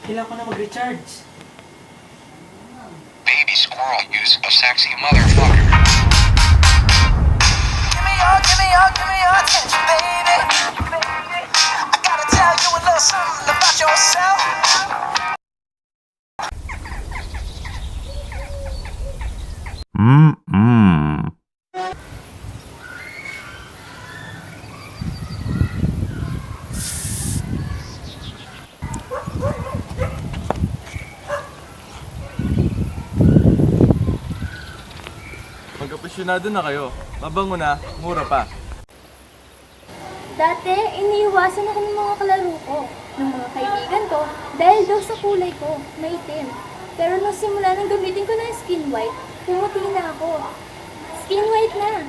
Kailangan ko na mag-recharge. Baby squirrel use a sexy motherfucker. Give me your attention, baby. I gotta tell you a little something about yourself. Mag-apasyonado na kayo. Mabango na, mura pa. Dati, iniiwasan ako ng mga kalaro ko, ng mga kaibigan ko, dahil daw sa kulay ko, maitim. Pero nung simula nang gamitin ko ng skin white, pumuti na ako. Skin white na.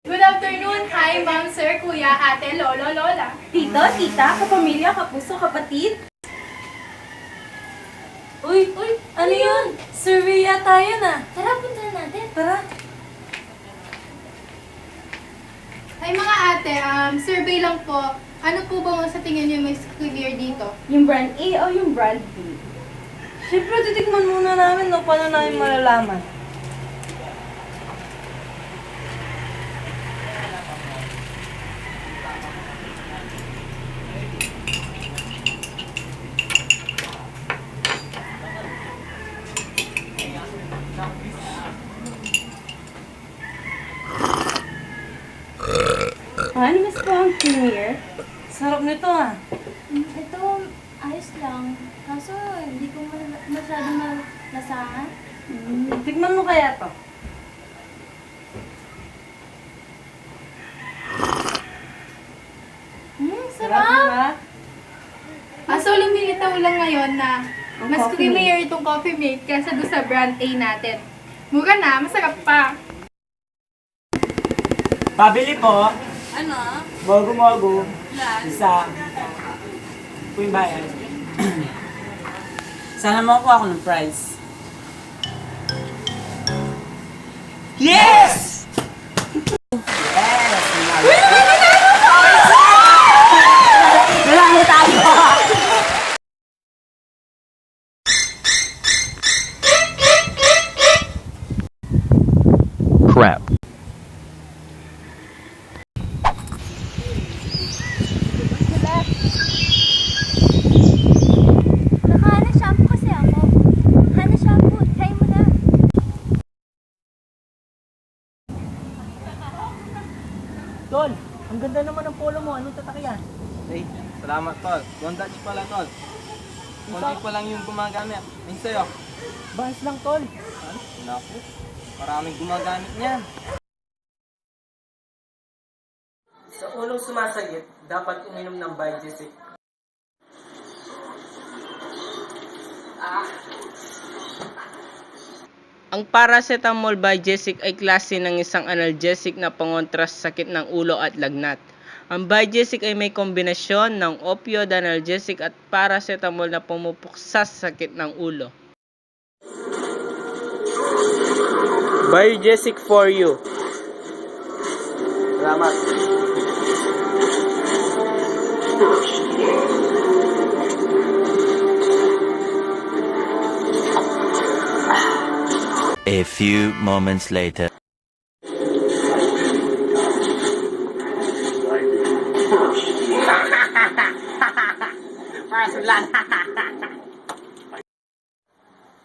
Good afternoon! Hi, ma'am, sir, kuya, ate, lolo, lola. Tito, tita, kapamilya, kapuso, kapatid. Uy, ano yun? Survey yata yun ah. Tara, puntahan natin. Tara. Hi, mga ate, survey lang po. Ano po ba sa tingin niyo may clear dito? Yung brand A o yung brand B? Siyempre, titikman muna namin, no? Paano namin malalaman? Ano mas po ang creamier? Sarap nito ah. Ito, ayos lang. Kaso, hindi ko masyado malasahan. Tikman mo kaya to. Sarap! Diba? So lumilitaw lang ngayon na Ang mas Coffee creamier itong Coffee Mate kaysa doon sa brand A natin. Mura na, masarap pa. Pabili po. Ano? Mogo-mogo. Lan? Isa. Po yung bayan. Sana makuha ako ng prize. Yes! Yes! Marami tayo! Crap. Nakahana shampoo kasi ako. Hana shampoo, try mo na. Tol, ang ganda naman ng polo mo. Anong tatak yan? Hey, salamat tol. Bondage pala tol. Konti pa lang yung gumagamit. Ayun sa'yo. Bahas lang, tol. Ano? Naku, maraming gumagamit niyan. Sa ulong sumasagit, dapat uminom ng Biogesic. Ang paracetamol Biogesic ay klase ng isang analgesic na pangontra sa sakit ng ulo at lagnat. Ang Biogesic ay may kombinasyon ng opioid analgesic at paracetamol na pumupuksa sa sakit ng ulo. Biogesic for you. Salamat. A few moments later.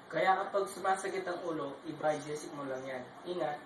Kaya kapag sumasakit ang ulo, i-Biogesic mo lang yan. Ingat!